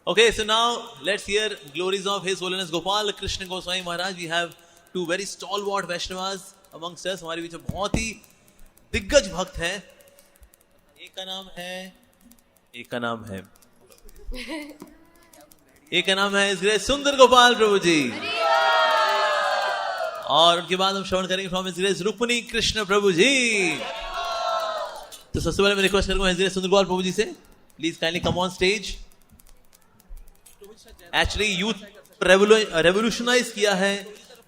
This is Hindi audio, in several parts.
Okay, so now let's hear glories of His Holiness Gopal Krishna Goswami Maharaj. We have two very stalwart Vaishnavas amongst us. हमारे बीच में बहुत ही दिग्गज भक्त हैं. एक का नाम है श्री सुंदर गोपाल प्रभु जी, और उनके बाद हम श्रवण करेंगे फ्रॉम श्री रुक्मिणी कृष्ण प्रभु जी. तो सबसे पहले मैं रिक्वेस्ट करूंगा श्री सुंदर गोपाल प्रभु जी से, please kindly come on stage. Actually youth revolutionise किया है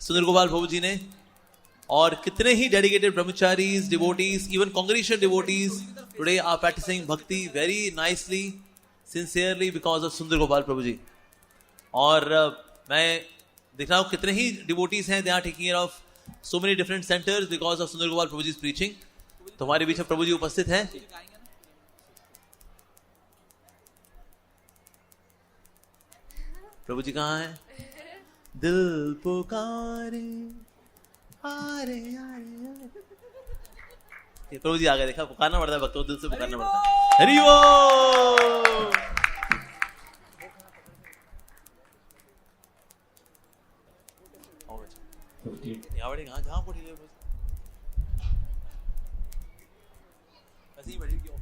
सुंदर गोपाल प्रभु जी ने, और कितने ही dedicated brahmacharis, devotees, even congregation devotees today are practising bhakti very nicely, sincerely because of Sundar Gopal Prabhu जी. और मैं देख रहा हूं कितने ही डिवोटीज हैं, they are taking care of so many different centres because of Sundar Gopal Prabhu ji preaching. तो हमारे बीच में प्रभु जी उपस्थित हैं. प्रभु जी कहाँ हैं? दिल पुकारे आरे आरे. प्रभु जी आ गए. देखा, पुकारना पड़ता है भक्तों को, दिल से पुकारना पड़ता है. हरि बोल. जहाँ पड़ी ऐसी बड़ी क्यों?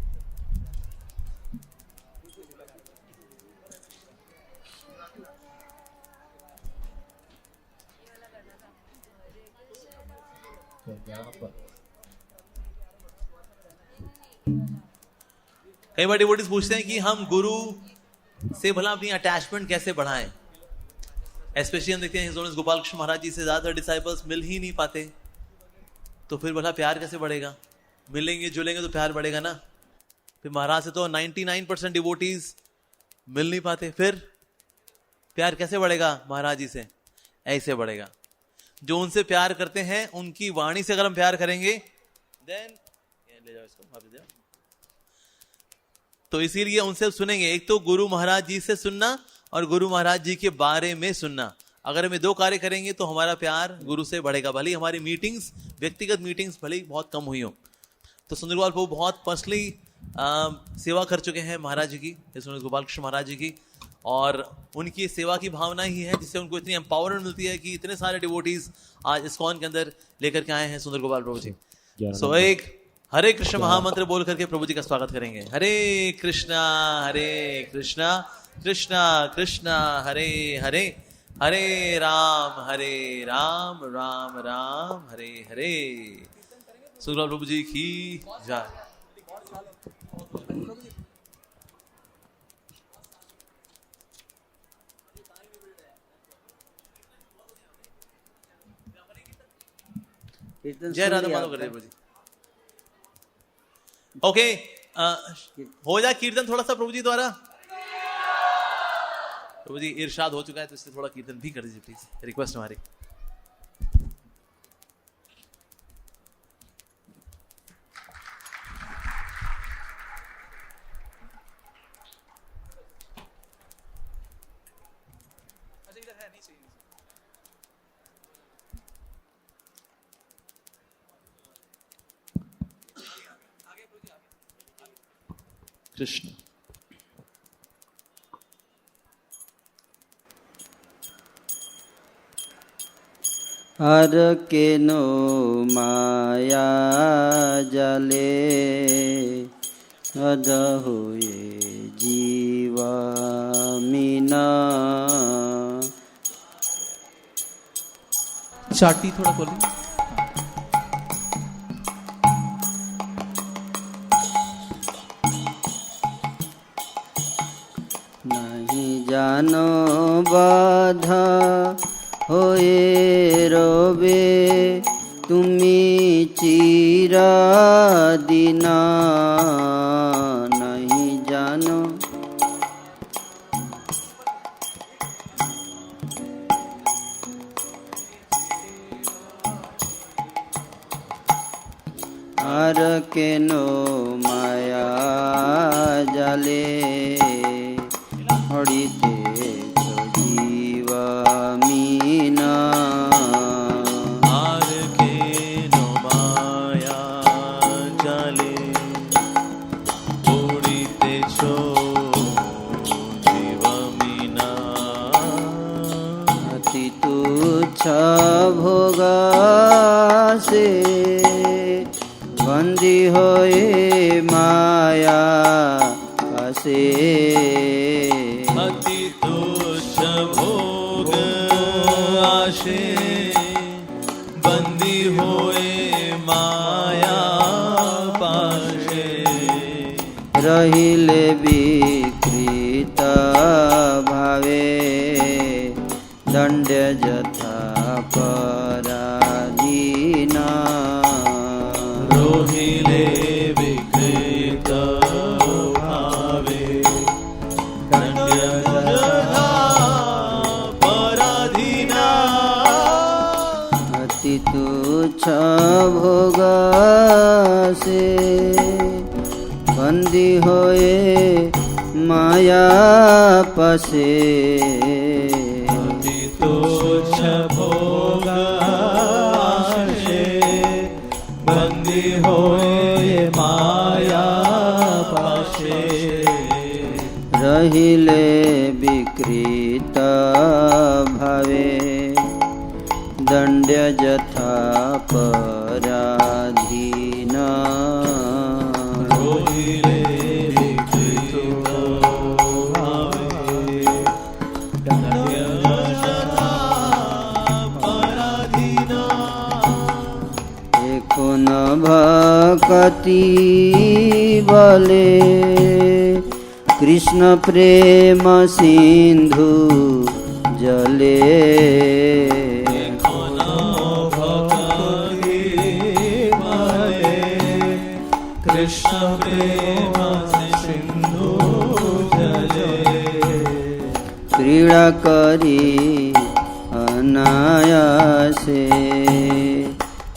कई बार डिवोटीज पूछते हैं कि हम गुरु से भला अपनी अटैचमेंट कैसे बढ़ाएं. स्पेशली हम देखते हैं हिज होलिनेस गोपाल कृष्ण महाराज जी से ज्यादा डिसाइपल्स मिल ही नहीं पाते, तो फिर भला प्यार कैसे बढ़ेगा? मिलेंगे जुलेंगे तो प्यार बढ़ेगा ना. फिर महाराज से तो 99% डिवोटीज मिल नहीं पाते, फिर प्यार कैसे बढ़ेगा महाराज जी से? ऐसे बढ़ेगा. जो उनसे प्यार करते हैं उनकी वाणी से अगर हम प्यार करेंगे, देन ले जाओ इसको वापस जाओ. तो इसीलिए उनसे सुनेंगे. एक तो गुरु महाराज जी से सुनना और गुरु महाराज जी के बारे में सुनना. अगर हम ये दो कार्य करेंगे तो हमारा प्यार गुरु से बढ़ेगा, भले हमारी मीटिंग्स, व्यक्तिगत मीटिंग्स भले बहुत कम हुई हो. तो सुंदर गोपाल प्रभु बहुत पर्सनली सेवा कर चुके हैं महाराज जी की, गोपाल कृष्ण महाराज जी की, और उनकी सेवा की भावना ही है जिससे उनको इतनी एम्पावरमेंट मिलती है कि इतने सारे डिवोटीज आज इस्कॉन के अंदर लेकर के आए हैं सुंदर गोपाल प्रभु जी. सो एक हरे कृष्ण महामंत्र बोल करके प्रभु जी का स्वागत करेंगे. हरे कृष्णा कृष्णा कृष्णा हरे हरे, हरे राम राम राम हरे हरे. सुंदर प्रभु जी की जय. जय राधा माधव कर प्रभु जी. ओके, हो जाए कीर्तन थोड़ा सा प्रभु जी द्वारा. प्रभु जी इरशाद हो चुका है तो इससे थोड़ा कीर्तन भी कर दीजिए प्लीज, रिक्वेस्ट हमारी. कृष्ण हर के नो माया जले अध हुए जीवा मीना. चाटी थोड़ा खोली. नहीं जानो बाधा होए रोबे तुमी चिरा दिना. नहीं जानो हर के नो माया जाले हड़ीते जीवा मीना. हार के नो माया जाले उड़ीते छो जीवा मीना. भोग से बंदी होए माया पासे अति तुच्छ भोग आशे बंदी होए माया पाशे रहिले विकृत भावे दंड जथा पराधीना रोहिले विकृत भावे दंड जथा पराधीना अति तुच्छ भोग से बंदी होए माया पसे अति तुच्छ भोग आशे बंदी होए माया पाशे रहिले विकृत भावे दंड जथा पराधीना रोहिले विकृत भावे दंड जथा पराधीना एको न भक्ति बले कृष्ण प्रेम सिंधु जले कृष्ण प्रेम सिंधु जले क्रीड़ा करी अनायासे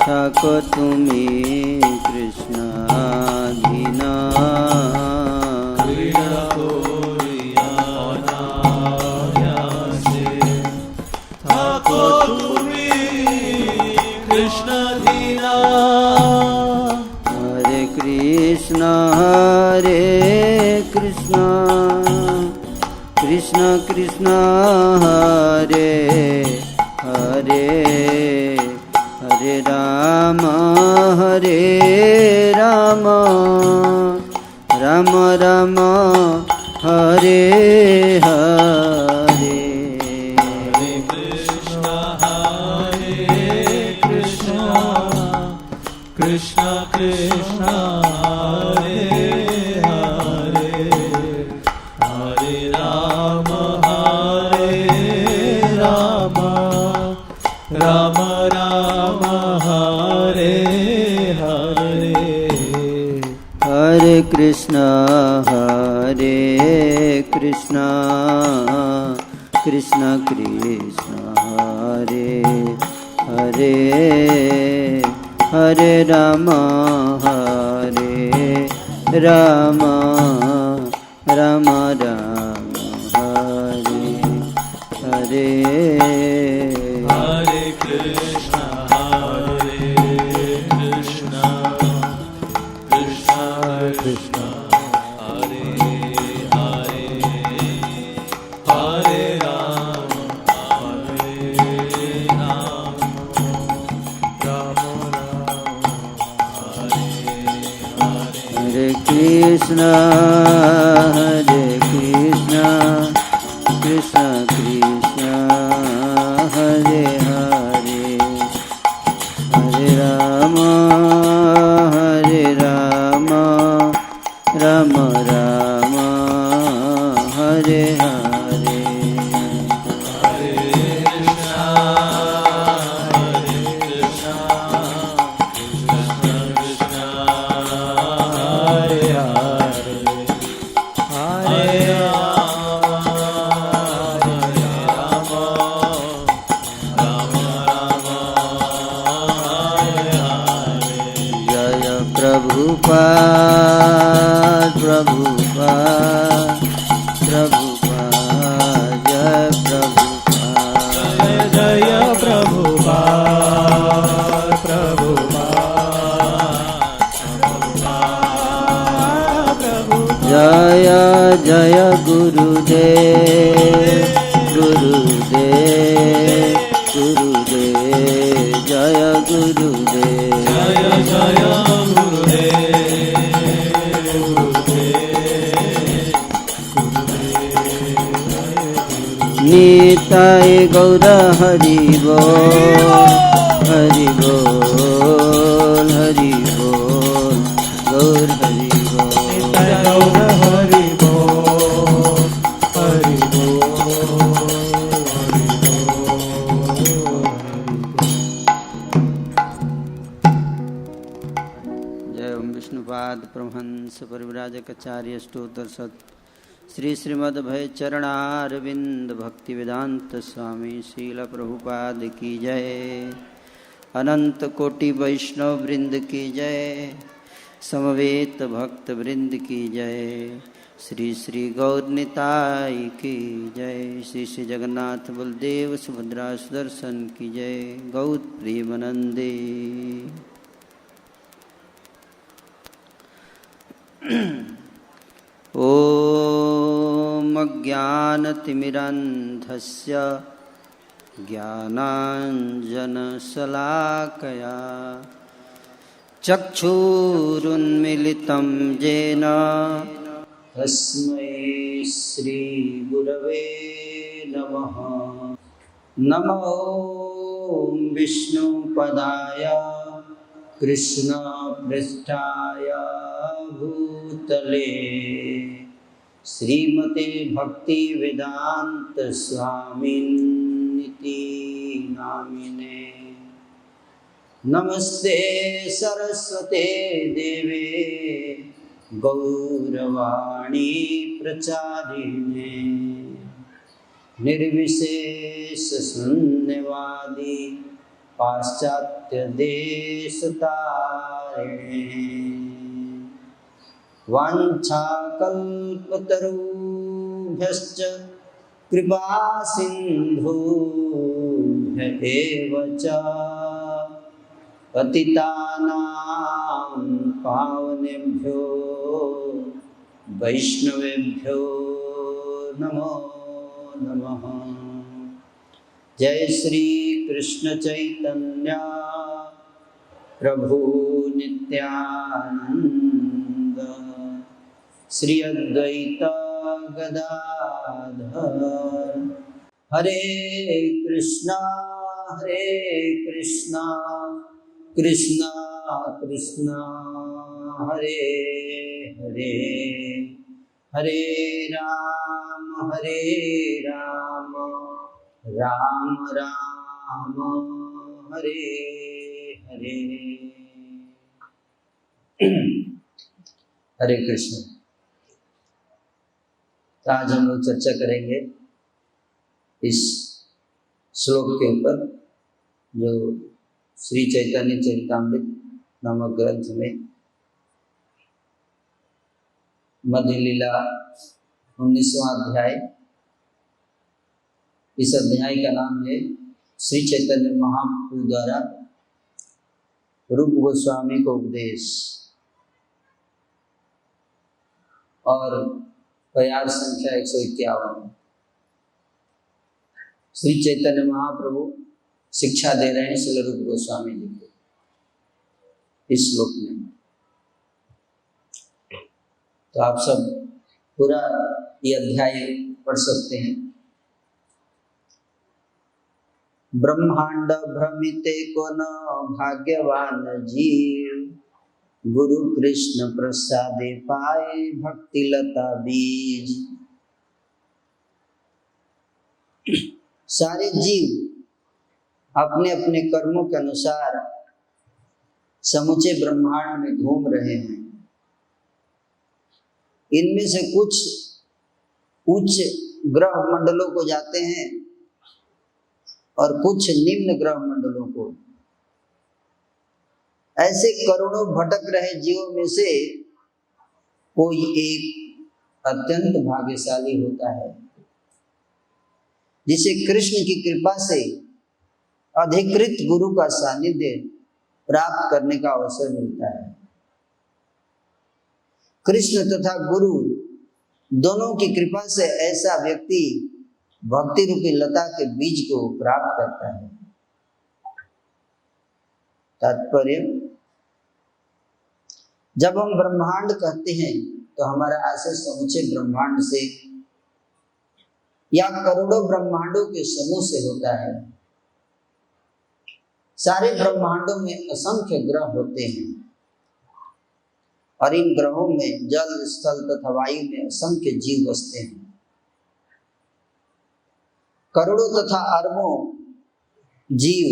ठाको तुमी कृष्णाधीना क्रीड़ा कोरिया अनायासे ठाको तुमी कृष्णाधीना हरे कृष्ण कृष्ण कृष्ण हरे हरे हरे राम राम राम हरे हरे हरे कृष्ण कृष्ण कृष्ण हरे हरे हरे राम राम राम हरे हरे हरे कृष्ण कृष्ण कृष्ण हरे हरे हरे राम राम राम हरे हरे हरे कृष्ण कृष्ण कृष्ण हरे हरे हरे राम राम हरे हरे हरे कृष्ण कृष्ण कृष्ण हरे हरे हरे राम राम राम हरे हरे प्रभुपाद जय प्रभुपाद जय जय गुरुदेव गुरुदेव निताय गौर हरि बोल, हरि बोल, हरि बोल, गौर हरि बोल। गौर हरि बोल, हरि बोल, हरि बोल। जय ओम विष्णुपाद परमहंस परिव्राजकाचार्य स्तोत्र सत श्री श्रीमद् भय चरणारविंद भक्ति वेदांत स्वामी श्रील प्रभुपाद की जय। अनंत कोटि वैष्णव वृंद की जय। समवेत भक्त वृंद की जय। श्री श्री गौर निताय की जय। श्री श्री जगन्नाथ बलदेव सुभद्रा सुदर्शन की जय। गौर प्रेमानंदे। ॐ अज्ञानतिमिरान्धस्य ज्ञानाञ्जनशलाकया चक्षुरुन्मीलितं येन तस्मै श्रीगुरवे नमः। नमो विष्णुपदाय कृष्णपृष्ठाय भूतले श्रीमते भक्ति वेदांत स्वामिनिति नामिने। नमस्ते सरस्वते देवे गौरवाणी प्रचारिणे निर्विशेष शून्यवादी पाश्चात्य देश तारिणे। वाञ्छाकल्पतरुभ्यश्च कृपा सिन्धुभ्य एव च पतितानां पावनेभ्यो वैष्णवेभ्यो नमो नमः। जय श्री कृष्ण चैतन्य प्रभु नित्यानंद श्री अद्वैत गदाधर। हरे कृष्णा कृष्णा कृष्णा हरे हरे, हरे राम राम राम हरे हरे। हरे कृष्ण। तो आज हम लोग चर्चा करेंगे इस श्लोक के ऊपर जो श्री चैतन्य चरितामृत नामक ग्रंथ में मध्य लीला 19वां अध्याय। इस अध्याय का नाम है श्री चैतन्य महाप्रभु द्वारा रूप गोस्वामी को उपदेश, और प्रयास संख्या 151। श्री चैतन्य महाप्रभु शिक्षा दे रहे हैं श्री रूप गोस्वामी जी को इस श्लोक में। तो आप सब पूरा ये अध्याय पढ़ सकते हैं। ब्रह्मांड भ्रमिते को न भाग्यवान जीव, गुरु कृष्ण प्रसादे पाए भक्ति लता बीज। सारे जीव अपने अपने कर्मों के अनुसार समूचे ब्रह्मांड में घूम रहे हैं। इनमें से कुछ उच्च ग्रह मंडलों को जाते हैं और कुछ निम्न ग्रह मंडलों को। ऐसे करोड़ों भटक रहे जीवों में से कोई एक अत्यंत भाग्यशाली होता है जिसे कृष्ण की कृपा से अधिकृत गुरु का सानिध्य प्राप्त करने का अवसर मिलता है। कृष्ण तथा गुरु दोनों की कृपा से ऐसा व्यक्ति भक्ति रूपी लता के बीज को प्राप्त करता है। तात्पर्य, जब हम ब्रह्मांड कहते हैं तो हमारा आशय समूचे ब्रह्मांड से या करोड़ों ब्रह्मांडों के समूह से होता है। सारे ब्रह्मांडों में असंख्य ग्रह होते हैं और इन ग्रहों में जल, स्थल तथा वायु में असंख्य जीव बसते हैं। करोड़ों तथा अरबों जीव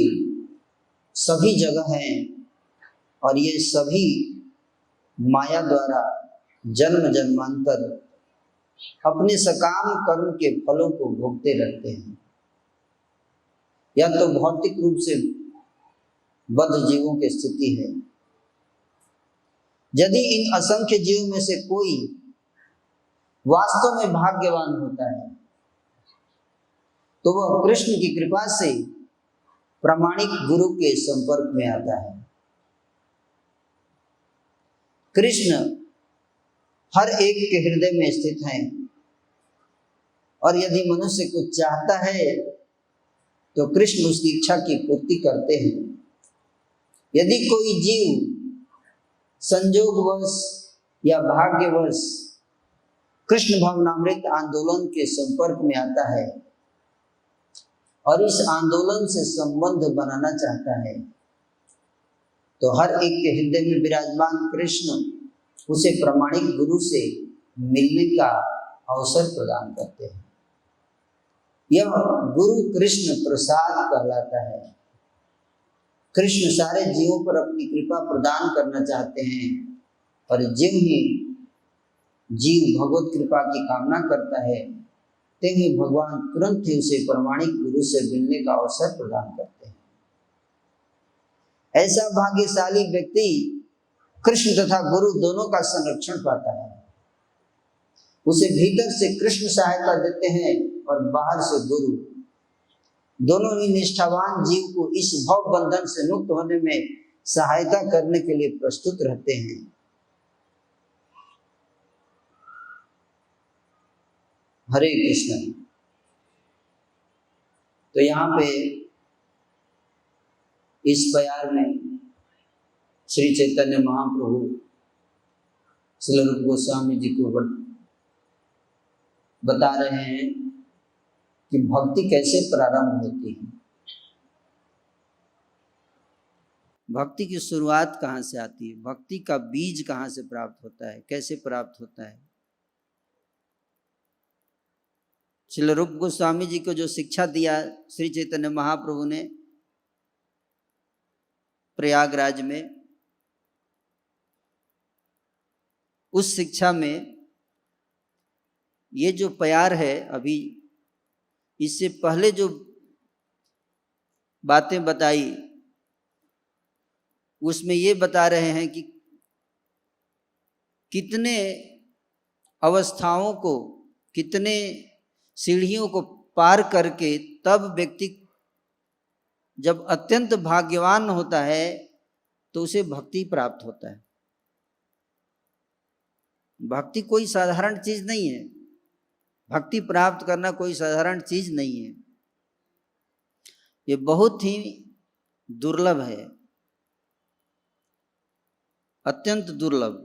सभी जगह हैं और ये सभी माया द्वारा जन्म जन्मांतर अपने सकाम कर्म के फलों को भोगते रहते हैं। यह तो भौतिक रूप से बद्ध जीवों की स्थिति है। यदि इन असंख्य जीवों में से कोई वास्तव में भाग्यवान होता है तो वह कृष्ण की कृपा से प्रामाणिक गुरु के संपर्क में आता है। कृष्ण हर एक के हृदय में स्थित हैं और यदि मनुष्य कुछ चाहता है तो कृष्ण उसकी इच्छा की पूर्ति करते हैं। यदि कोई जीव संजोगवश या भाग्यवश कृष्ण भावनामृत आंदोलन के संपर्क में आता है और इस आंदोलन से संबंध बनाना चाहता है तो हर एक के हृदय में विराजमान कृष्ण उसे प्रामाणिक गुरु से मिलने का अवसर प्रदान करते हैं। यह गुरु कृष्ण प्रसाद कहलाता है। कृष्ण सारे जीवों पर अपनी कृपा प्रदान करना चाहते हैं और ज्यों ही जीव भगवत कृपा की कामना करता है त्यों ही भगवान तुरंत ही उसे प्रामाणिक गुरु से मिलने का अवसर प्रदान करते हैं। ऐसा भाग्यशाली व्यक्ति कृष्ण तथा गुरु दोनों का संरक्षण पाता है। उसे भीतर से कृष्ण सहायता देते हैं और बाहर से गुरु। दोनों ही निष्ठावान जीव को इस भव बंधन से मुक्त होने में सहायता करने के लिए प्रस्तुत रहते हैं। हरे कृष्ण। तो यहाँ पे इस प्यार में श्री चैतन्य महाप्रभु श्रील रूप गोस्वामी जी को बता रहे हैं कि भक्ति कैसे प्रारंभ होती है, भक्ति की शुरुआत कहाँ से आती है, भक्ति का बीज कहाँ से प्राप्त होता है, कैसे प्राप्त होता है। श्रील रूप गोस्वामी जी को जो शिक्षा दिया श्री चैतन्य महाप्रभु ने प्रयागराज में, उस शिक्षा में ये जो प्यार है, अभी इससे पहले जो बातें बताई उसमें ये बता रहे हैं कि कितने अवस्थाओं को, कितने सीढ़ियों को पार करके तब व्यक्ति जब अत्यंत भाग्यवान होता है तो उसे भक्ति प्राप्त होता है। भक्ति कोई साधारण चीज नहीं है, भक्ति प्राप्त करना कोई साधारण चीज नहीं है, ये बहुत ही दुर्लभ है, अत्यंत दुर्लभ।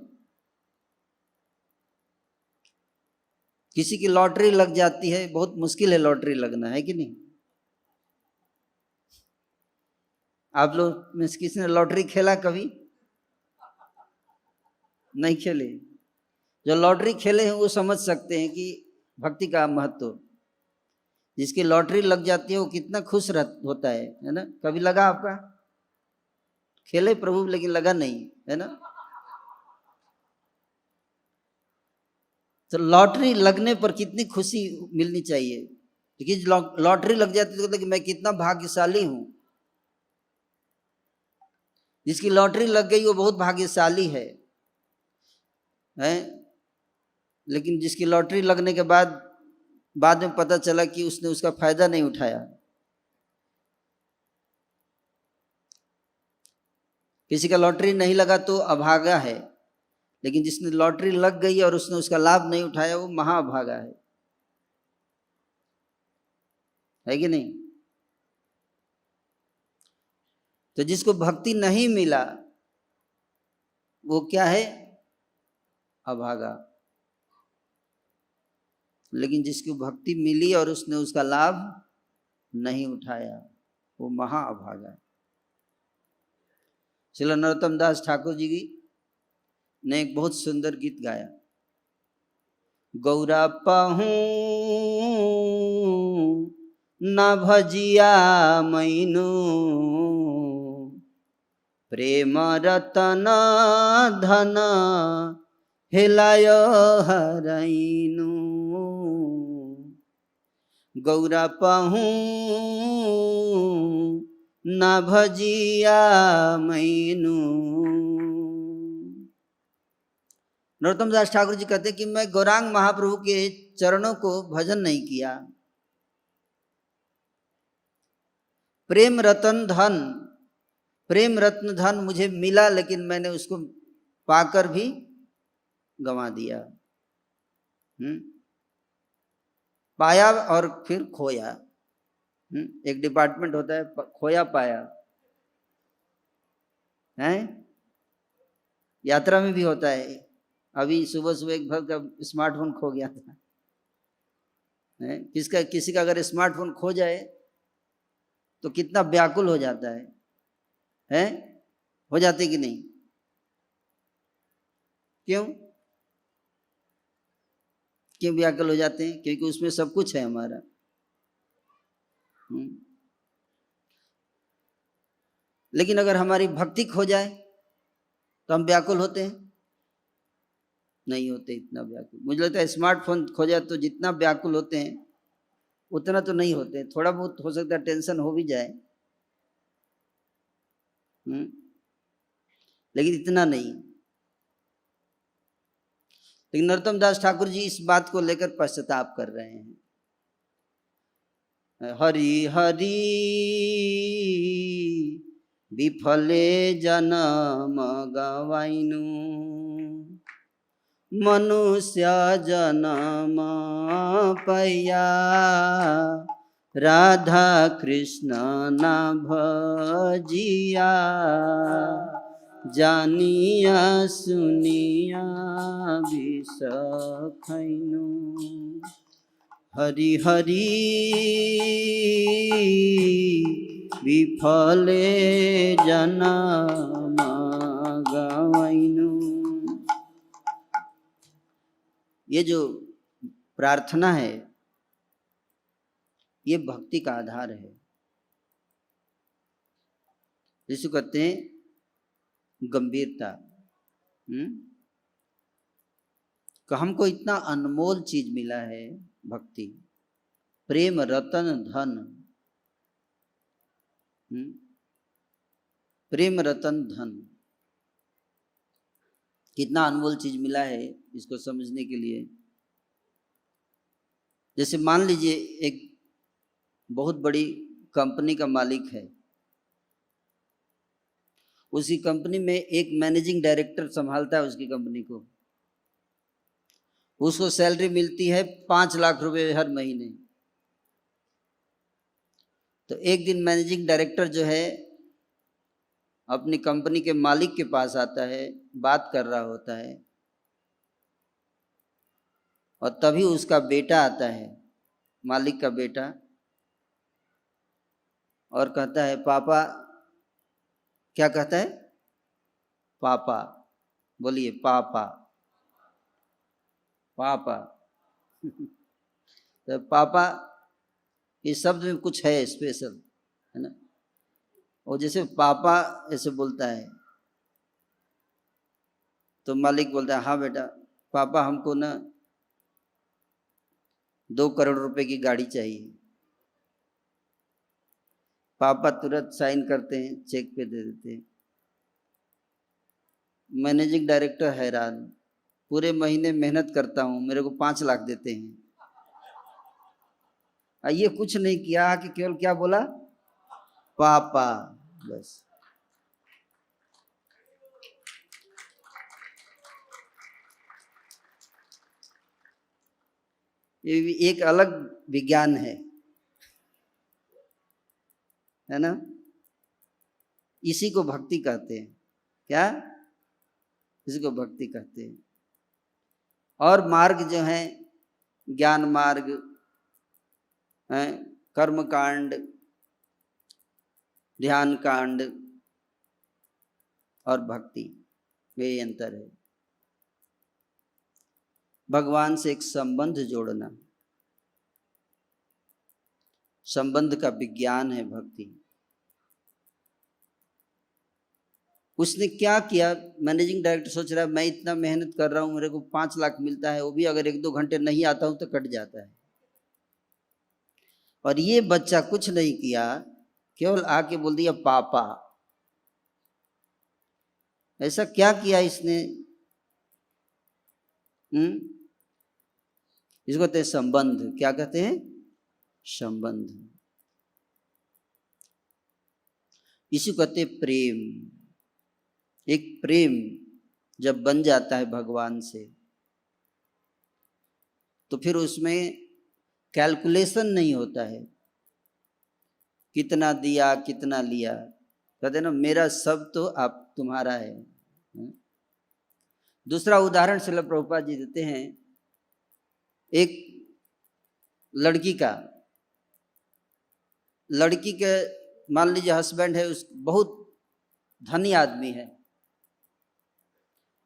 किसी की लॉटरी लग जाती है, बहुत मुश्किल है लॉटरी लगना, है कि नहीं। आप लोग में किसी ने लॉटरी खेला कभी? नहीं खेले। जो लॉटरी खेले हैं वो समझ सकते हैं कि भक्ति का महत्व। जिसकी लॉटरी लग जाती है वो कितना खुश होता है ना। कभी लगा आपका? खेले प्रभु लेकिन लगा नहीं, है ना। तो लॉटरी लगने पर कितनी खुशी मिलनी चाहिए, लेकिन लॉटरी लग जाती है तो कि मैं कितना भाग्यशाली हूं। जिसकी लॉटरी लग गई वो बहुत भाग्यशाली है? लेकिन जिसकी लॉटरी लगने के बाद में पता चला कि उसने उसका फायदा नहीं उठाया। किसी का लॉटरी नहीं लगा तो अभागा है, लेकिन जिसने लॉटरी लग गई और उसने उसका लाभ नहीं उठाया वो महाअभागा है कि नहीं। तो जिसको भक्ति नहीं मिला वो क्या है? अभागा। लेकिन जिसको भक्ति मिली और उसने उसका लाभ नहीं उठाया, वो महाअभागा है। श्रील नरोत्तम दास ठाकुर जी ने एक बहुत सुंदर गीत गाया, गौरा पहूं न भजिया मैनू प्रेम रतन धन हेलाय हरैनु। गौरा पहूं न भजिया मैनू। नरोत्तम दास ठाकुर जी कहते कि मैं गौरांग महाप्रभु के चरणों को भजन नहीं किया, प्रेम रतन धन, प्रेम रत्न धन मुझे मिला लेकिन मैंने उसको पाकर भी गंवा दिया। पाया और फिर खोया। एक डिपार्टमेंट होता है खोया पाया, है यात्रा में भी होता है। अभी सुबह सुबह एक भक्त का स्मार्टफोन खो गया था, है किसी का अगर स्मार्टफोन खो जाए तो कितना व्याकुल हो जाता है? हो जाते कि नहीं? क्यों व्याकुल हो जाते हैं? क्योंकि उसमें सब कुछ है हमारा। लेकिन अगर हमारी भक्ति खो जाए तो हम व्याकुल होते हैं? नहीं होते इतना व्याकुल। मुझे लगता है स्मार्टफोन खो जाए तो जितना व्याकुल होते हैं उतना तो नहीं होते। थोड़ा बहुत हो सकता है टेंशन हो भी जाए, लेकिन इतना नहीं। लेकिन नरोत्तम दास ठाकुर जी इस बात को लेकर पश्चाताप कर रहे हैं। हरि हरि विफले जन्म गवाइनु, मनुष्य जन्म पैया राधा कृष्ण ना भजिया, जानिया सुनिया विष खैनु। हरि हरि विफले जन्म गवाइनु। ये जो प्रार्थना है ये भक्ति का आधार है। जिसको कहते हैं गंभीरता। कि हमको इतना अनमोल चीज मिला है भक्ति, प्रेम रतन धन। प्रेम रतन धन कितना अनमोल चीज मिला है इसको समझने के लिए। जैसे मान लीजिए एक बहुत बड़ी कंपनी का मालिक है, उसी कंपनी में एक मैनेजिंग डायरेक्टर संभालता है उसकी कंपनी को। उसको सैलरी मिलती है 5 लाख रुपए हर महीने। तो एक दिन मैनेजिंग डायरेक्टर जो है अपनी कंपनी के मालिक के पास आता है, बात कर रहा होता है, और तभी उसका बेटा आता है, मालिक का बेटा, और कहता है पापा। क्या कहता है? पापा। बोलिए पापा। पापा। तो पापा इस शब्द में कुछ है स्पेशल, है ना। और जैसे पापा ऐसे बोलता है तो मालिक बोलता है हाँ बेटा। पापा हमको ना 2 करोड़ रुपए की गाड़ी चाहिए। पापा तुरंत साइन करते हैं, चेक पे दे देते हैं। मैनेजिंग डायरेक्टर हैरान, पूरे महीने मेहनत करता हूँ, मेरे को 5 लाख देते हैं। ये कुछ नहीं किया कि केवल क्या बोला? पापा, बस। ये भी एक अलग विज्ञान है ना। इसी को भक्ति कहते हैं। क्या? इसी को भक्ति कहते हैं। और मार्ग जो है ज्ञान मार्ग, कर्म कांड, ध्यान कांड और भक्ति, ये अंतर है। भगवान से एक संबंध जोड़ना, संबंध का विज्ञान है भक्ति। उसने क्या किया, मैनेजिंग डायरेक्टर सोच रहा है मैं इतना मेहनत कर रहा हूं, मेरे को 5 लाख मिलता है, वो भी अगर 1-2 घंटे नहीं आता हूं तो कट जाता है। और ये बच्चा कुछ नहीं किया, केवल आके बोल दिया पापा। ऐसा क्या किया इसने? इसको कहते हैं संबंध। क्या कहते हैं? संबंध। इसी को कहते हैं प्रेम। एक प्रेम जब बन जाता है भगवान से, तो फिर उसमें कैलकुलेशन नहीं होता है, कितना दिया कितना लिया। कहते ना मेरा सब तो आप तुम्हारा है। दूसरा उदाहरण श्रील प्रभुपाद जी देते हैं, एक लड़की का, लड़की के मान लीजिए हस्बैंड है, उस बहुत धनी आदमी है,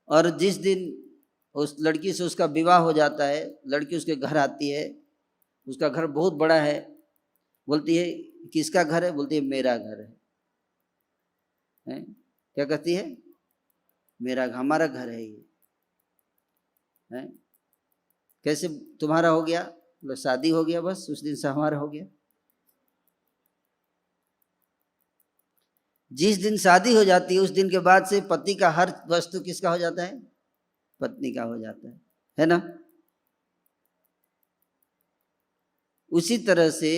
और जिस दिन उस लड़की से उसका विवाह हो जाता है, लड़की उसके घर आती है, उसका घर बहुत बड़ा है, बोलती है किसका घर है? बोलती है मेरा घर है। क्या कहती है? मेरा, हमारा घर है ये है। कैसे तुम्हारा हो गया? बोले शादी हो गया, बस उस दिन से हमारा हो गया। जिस दिन शादी हो जाती है उस दिन के बाद से पति का हर वस्तु किसका हो जाता है? पत्नी का हो जाता है ना। उसी तरह से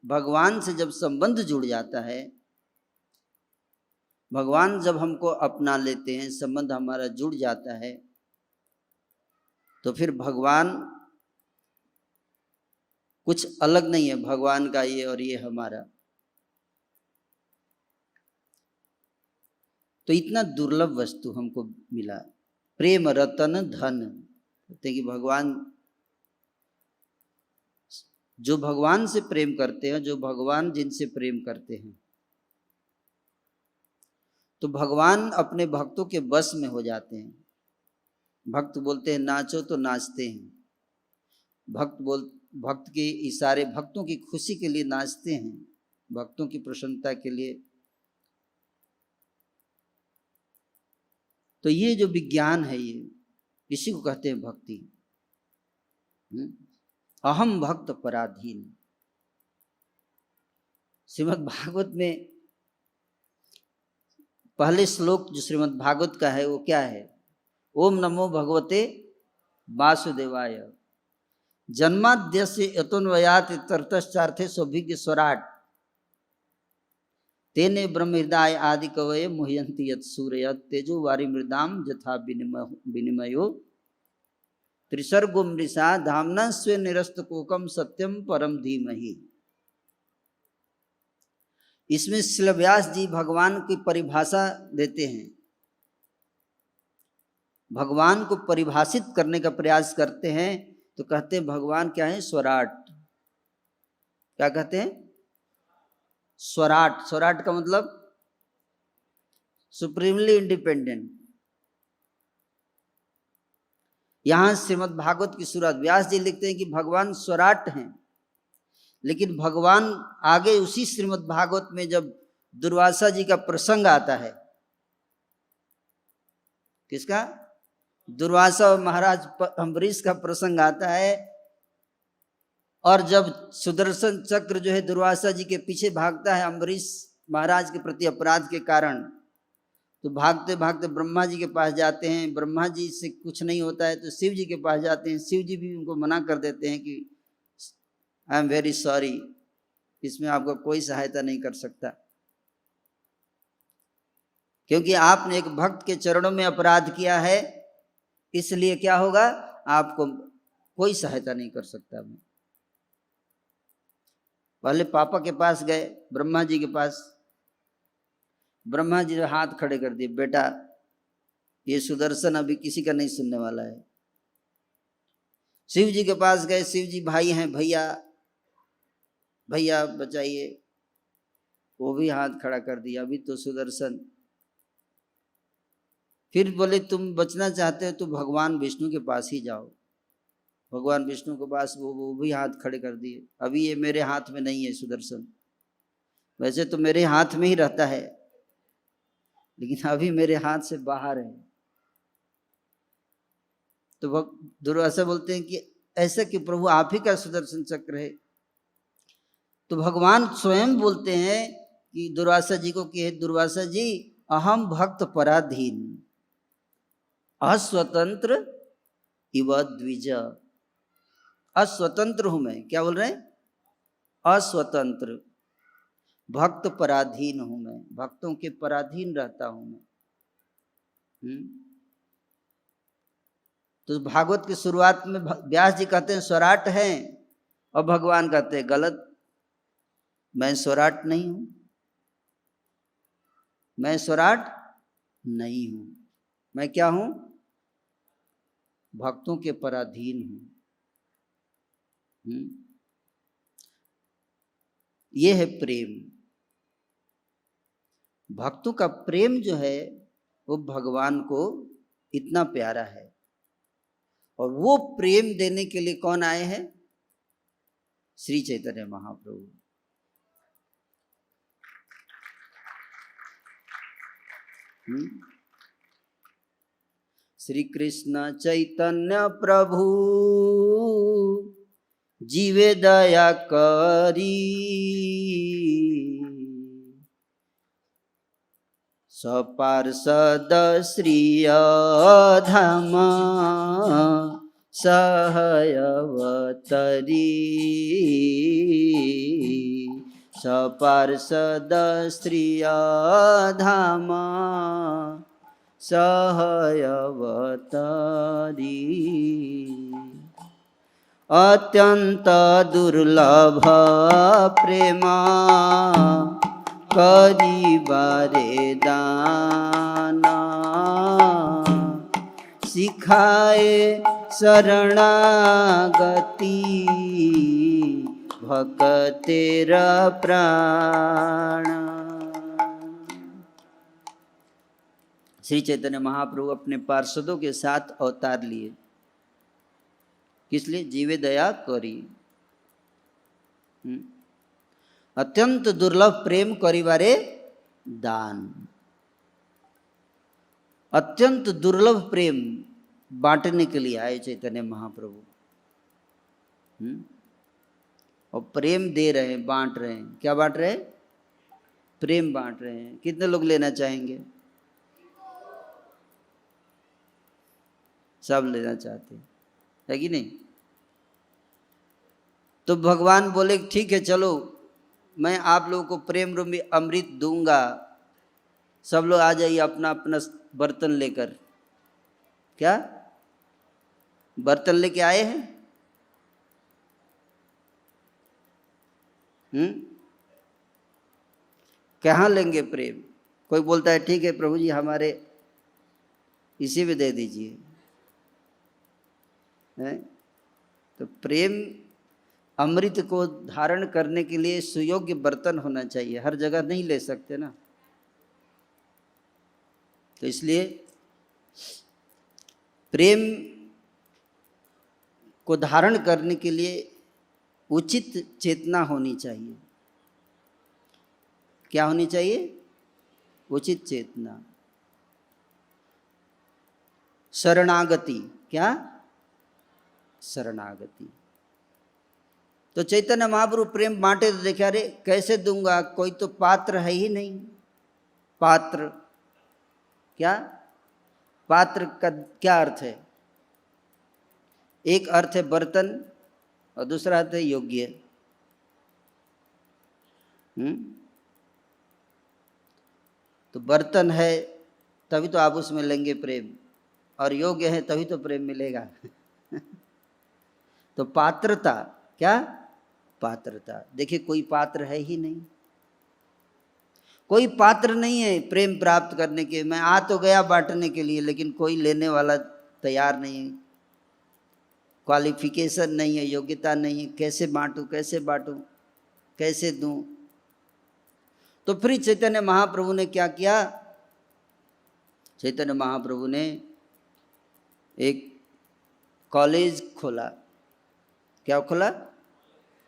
भगवान से जब संबंध जुड़ जाता है, भगवान जब हमको अपना लेते हैं, संबंध हमारा जुड़ जाता है, तो फिर भगवान कुछ अलग नहीं है, भगवान का ये और ये हमारा। तो इतना दुर्लभ वस्तु हमको मिला, प्रेम रतन धन। कहते हैं कि भगवान, जो भगवान से प्रेम करते हैं, जो भगवान जिनसे प्रेम करते हैं, तो भगवान अपने भक्तों के बस में हो जाते हैं। भक्त बोलते हैं नाचो तो नाचते हैं, भक्त के इशारे, भक्तों की खुशी के लिए नाचते हैं, भक्तों की प्रसन्नता के लिए। तो ये जो विज्ञान है, ये इसी को कहते हैं भक्ति। अहम भक्त पराधीन। श्रीमद् भागवत में पहले श्लोक जो श्रीमद् भागवत का है वो क्या है? ओम नमो भगवते वासुदेवाय जन्माद्यस्य यतोन्वयात् ततश्चार्थे स्वभिज्ञ स्वराट तेने ब्रह्म हृदय आदि कवये मुह्यन्ति यत् सूरयत् तेजो वारी मृदाम यथा विनिमयो त्रिसर्गो मृषा धाम्ना स्वे निरस्तकोकम सत्यम परम धीमहि। इसमें श्रील व्यास जी भगवान की परिभाषा देते हैं, भगवान को परिभाषित करने का प्रयास करते हैं। तो कहते हैं भगवान क्या है? स्वराट। क्या कहते हैं? स्वराट। स्वराट का मतलब सुप्रीमली इंडिपेंडेंट। यहां श्रीमद् भागवत की शुरुआत व्यास जी लिखते हैं कि भगवान स्वराट हैं, लेकिन भगवान आगे उसी श्रीमद् भागवत में जब दुर्वासा जी का प्रसंग आता है, किसका? दुर्वासा और महाराज अम्बरीश का प्रसंग आता है, और जब सुदर्शन चक्र जो है दुर्वासा जी के पीछे भागता है अम्बरीश महाराज के प्रति अपराध के कारण, तो भागते भागते ब्रह्मा जी के पास जाते हैं। ब्रह्मा जी से कुछ नहीं होता है तो शिव जी के पास जाते हैं। शिव जी भी उनको मना कर देते हैं कि आई एम वेरी सॉरी, इसमें आपका कोई सहायता नहीं कर सकता, क्योंकि आपने एक भक्त के चरणों में अपराध किया है, इसलिए क्या होगा? आपको कोई सहायता नहीं कर सकता। मैं पहले पापा के पास गए, ब्रह्मा जी के पास। ब्रह्मा जी ने हाथ खड़े कर दिए, बेटा ये सुदर्शन अभी किसी का नहीं सुनने वाला है, शिव जी के पास गए, शिव जी भाई हैं, भैया भैया बचाइए, वो भी हाथ खड़ा कर दिया, अभी तो सुदर्शन। फिर बोले तुम बचना चाहते हो तो भगवान विष्णु के पास ही जाओ। भगवान विष्णु के पास वो भी हाथ खड़े कर दिए, अभी ये मेरे हाथ में नहीं है सुदर्शन, वैसे तो मेरे हाथ में ही रहता है लेकिन अभी मेरे हाथ से बाहर है। तो दुर्वासा बोलते हैं कि ऐसा कि प्रभु आप ही का सुदर्शन चक्र है। तो भगवान स्वयं बोलते हैं कि दुर्वासा जी को कि हे दुर्वासा जी, अहम भक्त पराधीन अस्वतंत्र इव द्विज। अस्वतंत्र हूं मैं, क्या बोल रहे हैं? अस्वतंत्र, भक्त पराधीन हूं मैं, भक्तों के पराधीन रहता हूं मैं। तो भागवत की शुरुआत में व्यास जी कहते हैं स्वराट हैं, और भगवान कहते हैं गलत, मैं स्वराट नहीं हूं, मैं स्वराट नहीं हूं, मैं क्या हूं? भक्तों के पराधीन हूं। ये है प्रेम। भक्तों का प्रेम जो है वो भगवान को इतना प्यारा है, और वो प्रेम देने के लिए कौन आए हैं? श्री चैतन्य महाप्रभु। श्री कृष्ण चैतन्य प्रभु जीवे दया करी, सपार्षद श्री धाम सहयवतरी, सपार्षद श्री धाम सहयवतरी। अत्यंत दुर्लभ प्रेमा करिबारे दाना, सिखाए शरणागति भक्तेर प्राण। श्री चैतन्य महाप्रभु अपने पार्षदों के साथ अवतार लिए, किस लिए? जीवे दया करी। अत्यंत दुर्लभ प्रेम करिबारे दान। अत्यंत दुर्लभ प्रेम बांटने के लिए आए चैतन्य महाप्रभु। और प्रेम दे रहे हैं, बांट रहे हैं। क्या बांट रहे हैं? प्रेम बांट रहे हैं। कितने लोग लेना चाहेंगे? सब लेना चाहते है कि नहीं? तो भगवान बोले ठीक है चलो, मैं आप लोगों को प्रेम रूपी अमृत दूंगा, सब लोग आ जाइए अपना अपना बर्तन लेकर। क्या बर्तन लेके आए हैं? कहाँ लेंगे प्रेम? कोई बोलता है ठीक है प्रभु जी हमारे इसी में दे दीजिए, तो प्रेम अमृत को धारण करने के लिए सुयोग्य बर्तन होना चाहिए, हर जगह नहीं ले सकते ना। तो इसलिए प्रेम को धारण करने के लिए उचित चेतना होनी चाहिए। क्या होनी चाहिए? उचित चेतना। शरणागति। क्या? शरणागति। तो चैतन्य महाप्रभु प्रेम बांटे तो देखा, अरे कैसे दूंगा, कोई तो पात्र है ही नहीं। पात्र क्या? पात्र का क्या अर्थ है? एक अर्थ है बर्तन और दूसरा अर्थ है योग्य। तो बर्तन है तभी तो आप उसमें लेंगे प्रेम, और योग्य है तभी तो प्रेम मिलेगा। तो पात्रता। क्या? पात्रता। देखिए कोई पात्र है ही नहीं, कोई पात्र नहीं है प्रेम प्राप्त करने के। मैं आ तो गया बांटने के लिए, लेकिन कोई लेने वाला तैयार नहीं है। क्वालिफिकेशन नहीं है, योग्यता नहीं है, कैसे बांटूं, कैसे बांटूं, कैसे दूं। तो फिर चैतन्य महाप्रभु ने क्या किया? चैतन्य महाप्रभु ने एक कॉलेज खोला। क्या खोला?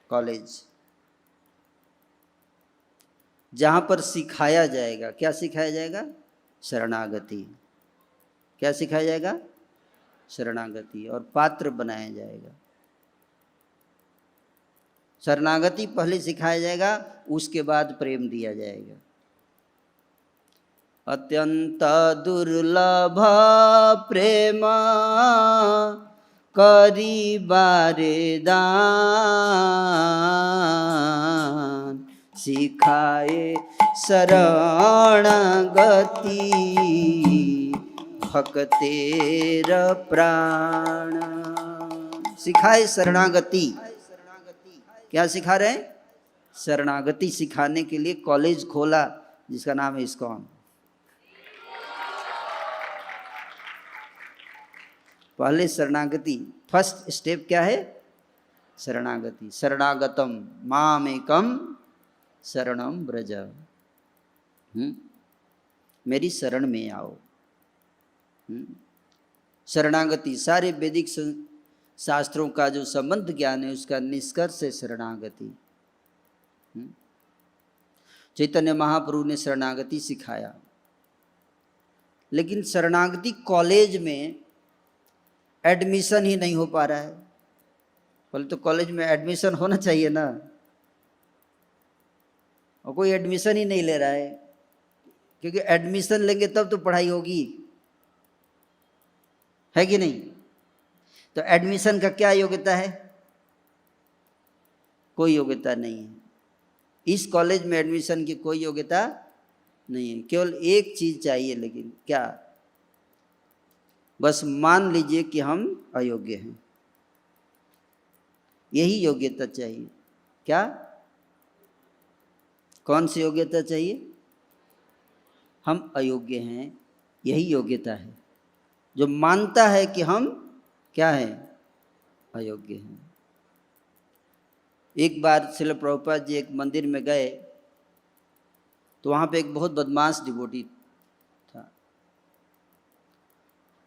कॉलेज, जहां पर सिखाया जाएगा। क्या सिखाया जाएगा? शरणागति। क्या सिखाया जाएगा? शरणागति। और पात्र बनाया जाएगा। शरणागति पहले सिखाया जाएगा, उसके बाद प्रेम दिया जाएगा। अत्यंत दुर्लभ प्रेम करी बारे दान, सिखाए शरणागति भक्तेर प्राण। सिखाए शरणागति। क्या सिखा रहे हैं? शरणागति सिखाने के लिए कॉलेज खोला, जिसका नाम है इस्कॉन। पहले शरणागति, फर्स्ट स्टेप क्या है? शरणागति। शरणागतम मामेकम शरणम ब्रज। मेरी शरण में आओ। शरणागति, सारे वैदिक शास्त्रों का जो संबंध ज्ञान है उसका निष्कर्ष है शरणागति। चैतन्य महाप्रभु ने शरणागति सिखाया, लेकिन शरणागति कॉलेज में एडमिशन ही नहीं हो पा रहा है। पहले तो कॉलेज में एडमिशन होना चाहिए ना, और कोई एडमिशन ही नहीं ले रहा है, क्योंकि एडमिशन लेंगे तब तो पढ़ाई होगी, है कि नहीं? तो एडमिशन का क्या योग्यता है? कोई योग्यता नहीं है। इस कॉलेज में एडमिशन की कोई योग्यता नहीं है। केवल एक चीज चाहिए, लेकिन क्या? बस मान लीजिए कि हम अयोग्य हैं, यही योग्यता चाहिए। क्या? कौन सी योग्यता चाहिए? हम अयोग्य हैं, यही योग्यता है। जो मानता है कि हम क्या है? अयोग्य हैं। एक बार श्रील प्रभुपाद जी एक मंदिर में गए, तो वहाँ पे एक बहुत बदमाश डिवोटी था।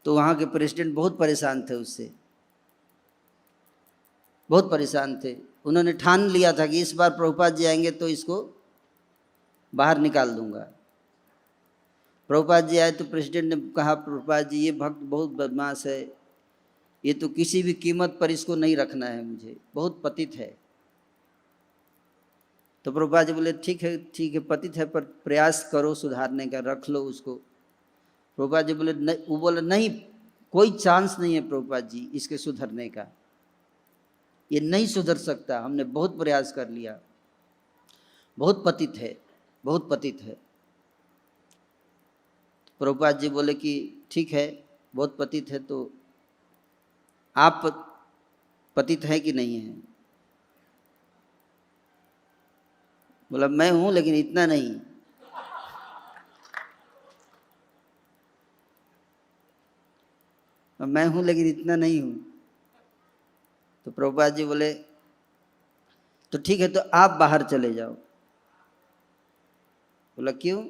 तो वहाँ के प्रेसिडेंट बहुत परेशान थे उससे, बहुत परेशान थे। उन्होंने ठान लिया था कि इस बार प्रभुपाद जी आएंगे तो इसको बाहर निकाल दूंगा। प्रभुपाद जी आए तो प्रेसिडेंट ने कहा, प्रभुपाद जी ये भक्त बहुत बदमाश है, ये तो किसी भी कीमत पर इसको नहीं रखना है, मुझे बहुत पतित है। तो प्रभुपाद जी बोले ठीक है पतित है, पर प्रयास करो सुधारने का, रख लो उसको। प्रभुपाद जी बोले नहीं, वो बोले नहीं, कोई चांस नहीं है प्रभुपाद जी इसके सुधरने का, ये नहीं सुधर सकता, हमने बहुत प्रयास कर लिया, बहुत पतित है, बहुत पतित है। प्रभुपाद जी बोले कि ठीक है, बहुत पतित है, तो आप पतित है कि नहीं है? बोला मैं हूं, लेकिन इतना नहीं। मैं हूं लेकिन इतना नहीं हूं। तो प्रभुपाद जी बोले तो ठीक है, तो आप बाहर चले जाओ। बोला क्यों?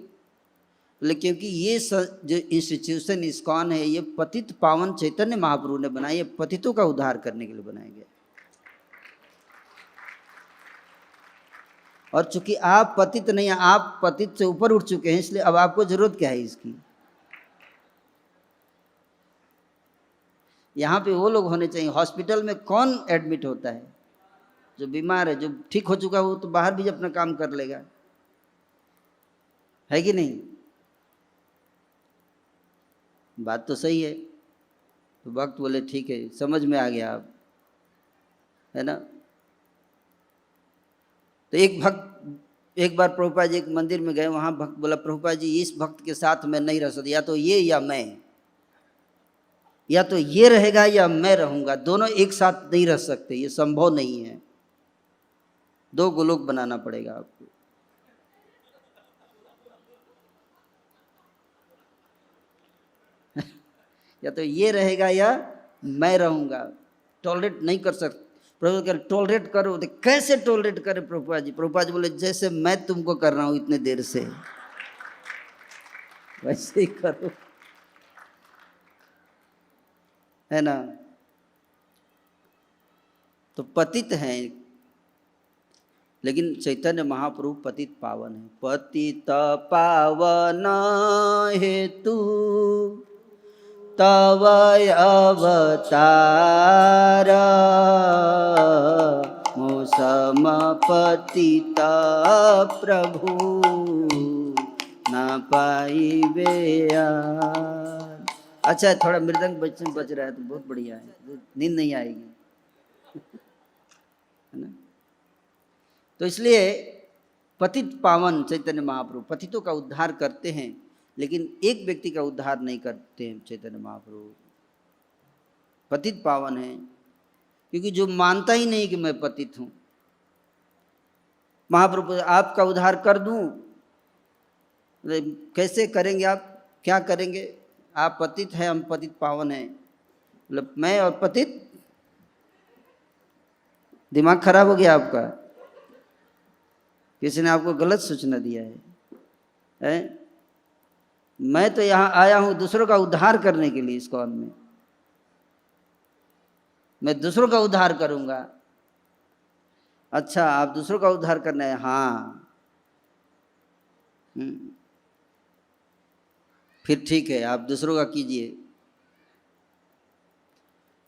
बोले क्योंकि ये जो इंस्टीट्यूशन इस्कॉन है, ये पतित पावन चैतन्य महाप्रभु ने बनाई है, पतितों का उद्धार करने के लिए बनाया गया। और चूंकि आप पतित नहीं हैं, आप पतित से ऊपर उठ चुके हैं, इसलिए अब आपको जरूरत क्या है इसकी? यहाँ पे वो लोग होने चाहिए। हॉस्पिटल में कौन एडमिट होता है? जो बीमार है, जो ठीक हो चुका है, वो तो बाहर भी अपना काम कर लेगा, है कि नहीं? बात तो सही है। तो भक्त बोले ठीक है, समझ में आ गया अब, है ना? तो एक भक्त एक बार प्रभुपाद जी एक मंदिर में गए, वहां भक्त बोला प्रभुपाद जी इस भक्त के साथ मैं नहीं रह सकता, या तो ये या मैं, या तो ये रहेगा या मैं रहूंगा, दोनों एक साथ नहीं रह सकते, ये संभव नहीं है, दो गोलोक बनाना पड़ेगा आपको। या तो ये रहेगा या मैं रहूंगा। टॉलरेट नहीं कर सकते। प्रभु कह टॉलरेट करो, तो कैसे टॉलरेट करे प्रभुपाद जी? प्रभुपाद जी बोले जैसे मैं तुमको कर रहा हूं इतने देर से वैसे ही करो, है ना। तो पतित हैं, लेकिन चैतन्य महाप्रभु पतित पावन है। पतित पावन हेतु तव अवतार, मौसम पतित प्रभु न पाइबे यार। अच्छा थोड़ा मृदंग बच रहा है तो बहुत बढ़िया है, नींद नहीं आएगी, है ना। तो इसलिए पतित पावन चैतन्य महाप्रभु पतितों का उद्धार करते हैं, लेकिन एक व्यक्ति का उद्धार नहीं करते हैं चैतन्य महाप्रभु। पतित पावन है क्योंकि जो मानता ही नहीं कि मैं पतित हूं, महाप्रभु आपका उद्धार कर दूं, कैसे करेंगे आप, क्या करेंगे? आप पतित हैं, हम पतित पावन हैं, मतलब मैं और पतित, दिमाग खराब हो गया आपका, किसी ने आपको गलत सूचना दिया है? मैं तो यहाँ आया हूं दूसरों का उद्धार करने के लिए, इस कौन में मैं दूसरों का उद्धार करूंगा। अच्छा आप दूसरों का उद्धार करना है, हाँ फिर ठीक है, आप दूसरों का कीजिए।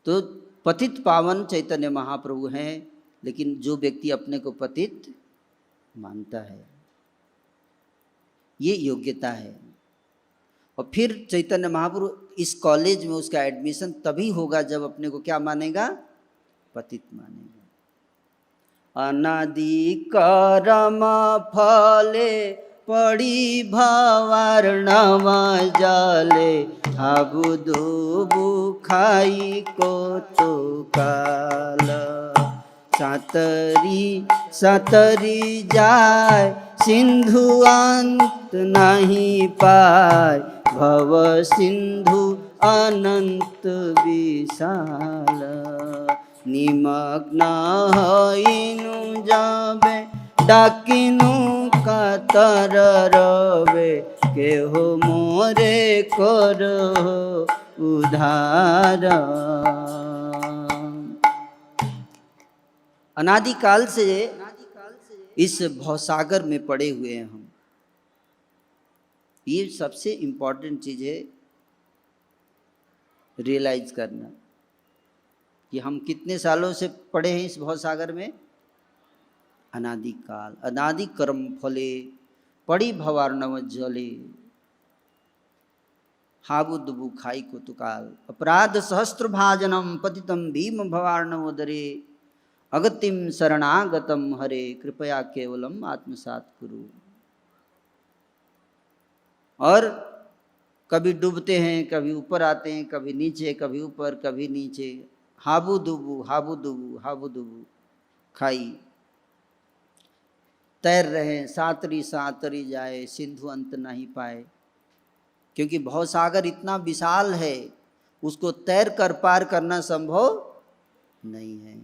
तो पतित पावन चैतन्य महाप्रभु हैं, लेकिन जो व्यक्ति अपने को पतित मानता है, ये योग्यता है। और फिर चैतन्य महाप्रभु इस कॉलेज में उसका एडमिशन तभी होगा जब अपने को क्या मानेगा? पतित मानेगा। अनादि कर्म फले पड़ी भवार्णव जाले, हाबु दुबु खाई को तो काल, सातरी सातरी जाय सिंधु अंत नहीं पाय, भव सिंधु अनंत विशाल, निमग्न हईनु जाबे डाकिनु कातर रवे, केहो मोरे करो उधार। अनादिकाल से इस भवसागर में पड़े हुए हैं हम। ये सबसे इम्पोर्टेंट चीज है रियलाइज करना कि हम कितने सालों से पड़े हैं इस भवसागर में। अनादिकाल, अनादि कर्म फले पड़ी भवार्णव जले, हाबु दुबु खाई को तुकाल, अपराध सहस्त्र भाजनम पतितम भीम भवार्णव दरे, अगतिम शरणागतम हरे, कृपया केवलम आत्मसात कुरु। और कभी डूबते हैं, कभी ऊपर आते हैं, कभी नीचे, कभी ऊपर, कभी नीचे, हाबू दुबू हाबू दुबू हाबू दुबू खाई, तैर रहे, सातरी सातरी जाए सिंधु अंत नहीं पाए। क्योंकि भवसागर इतना विशाल है, उसको तैर कर पार करना संभव नहीं है।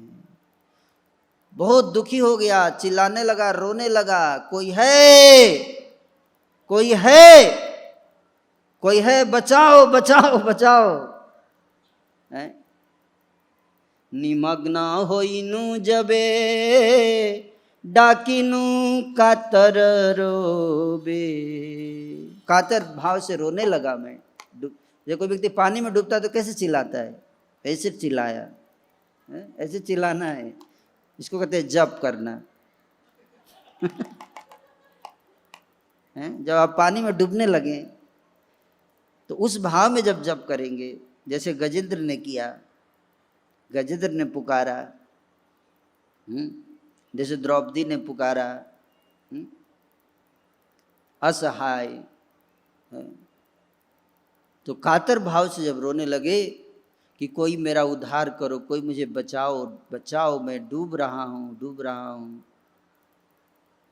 बहुत दुखी हो गया, चिल्लाने लगा, रोने लगा, कोई है, कोई है, कोई है, बचाओ बचाओ बचाओ। है? निमग्न होइनु जबे डाकिनु कातर रोबे, कातर भाव से रोने लगा मैं। जब कोई व्यक्ति पानी में डूबता है तो कैसे चिल्लाता है? ऐसे चिल्लाया, ऐसे चिल्लाना है, इसको कहते हैं जप करना। जब आप पानी में डूबने लगे तो उस भाव में जब जप करेंगे, जैसे गजेंद्र ने किया, गजेंद्र ने पुकारा, जैसे द्रौपदी ने पुकारा, असहाय, तो कातर भाव से जब रोने लगे कि कोई मेरा उद्धार करो, कोई मुझे बचाओ बचाओ, मैं डूब रहा हूँ डूब रहा हूँ।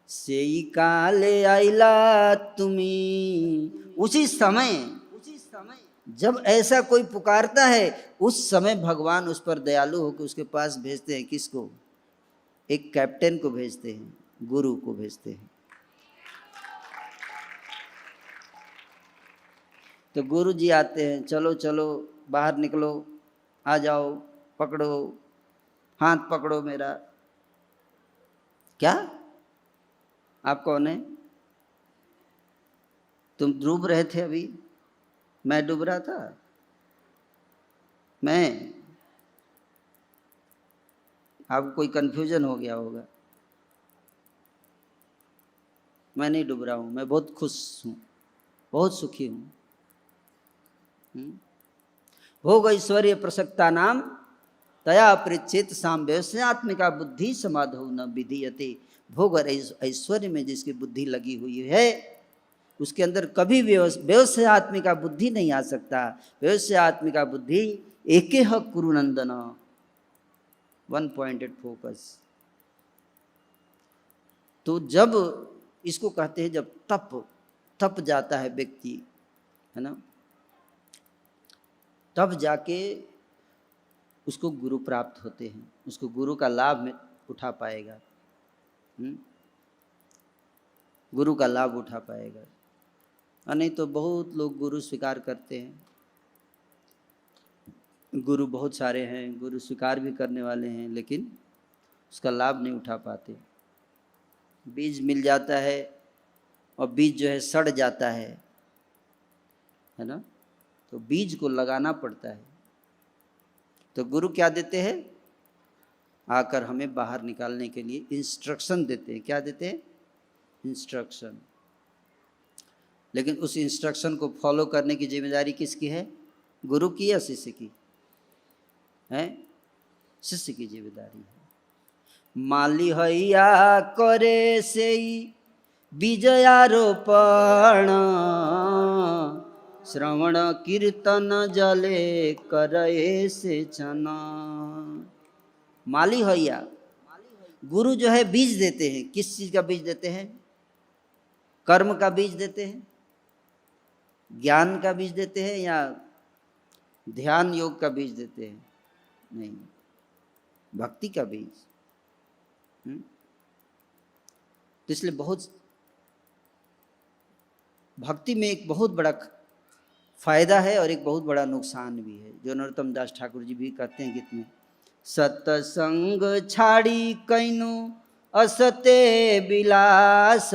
सेई काले आइला तुमी, उसी समय जब ऐसा कोई पुकारता है उस समय भगवान उस पर दयालु होकर उसके पास भेजते हैं। किसको? एक कैप्टन को भेजते हैं, गुरु को भेजते हैं। तो गुरु जी आते हैं, चलो चलो बाहर निकलो, आ जाओ, पकड़ो, हाथ पकड़ो मेरा। क्या आप कौन है? तुम डूब रहे थे अभी, मैं डूब रहा था। मैं, आपको कोई कंफ्यूजन हो गया होगा। मैं नहीं डूब रहा हूं, मैं बहुत खुश हूं, बहुत सुखी हूं। भोग ऐश्वर्य प्रसक्ता नाम तया पृच्छेत साम व्यवसायत्मिका बुद्धि समाधो न विधीयते। भोग और ऐश्वर्य में जिसकी बुद्धि लगी हुई है उसके अंदर कभी व्यवसायत्मिका बुद्धि नहीं आ सकता। व्यवसायत्मिका बुद्धि एके कुरुनंदन, वन पॉइंटेड फोकस। तो जब इसको कहते हैं, जब तप जाता है व्यक्ति, है ना, तब जाके उसको गुरु प्राप्त होते हैं, उसको गुरु का लाभ में उठा पाएगा। गुरु का लाभ उठा पाएगा। और नहीं तो बहुत लोग गुरु स्वीकार करते हैं, गुरु बहुत सारे हैं, गुरु स्वीकार भी करने वाले हैं, लेकिन उसका लाभ नहीं उठा पाते। बीज मिल जाता है और बीज जो है सड़ जाता है ना, तो बीज को लगाना पड़ता है। तो गुरु क्या देते हैं? आकर हमें बाहर निकालने के लिए इंस्ट्रक्शन देते हैं। क्या देते हैं? इंस्ट्रक्शन। लेकिन उस इंस्ट्रक्शन को फॉलो करने की जिम्मेदारी किसकी है? गुरु की या शिष्य की है? शिष्य की जिम्मेदारी है। माली हैया करे से बीजयारोपण, श्रवण कीर्तन जले करे से चना। माली हैया, गुरु जो है बीज देते हैं। किस चीज का बीज देते हैं? कर्म का बीज देते हैं, ज्ञान का बीज देते हैं, या ध्यान योग का बीज देते हैं? नहीं, भक्ति का बीज। तो इसलिए बहुत भक्ति में एक बहुत बड़ा फायदा है और एक बहुत बड़ा नुकसान भी है, जो नरोत्तम दास ठाकुर जी भी कहते हैं गीत में। सतसंग छाड़ी कैनु असते बिलास,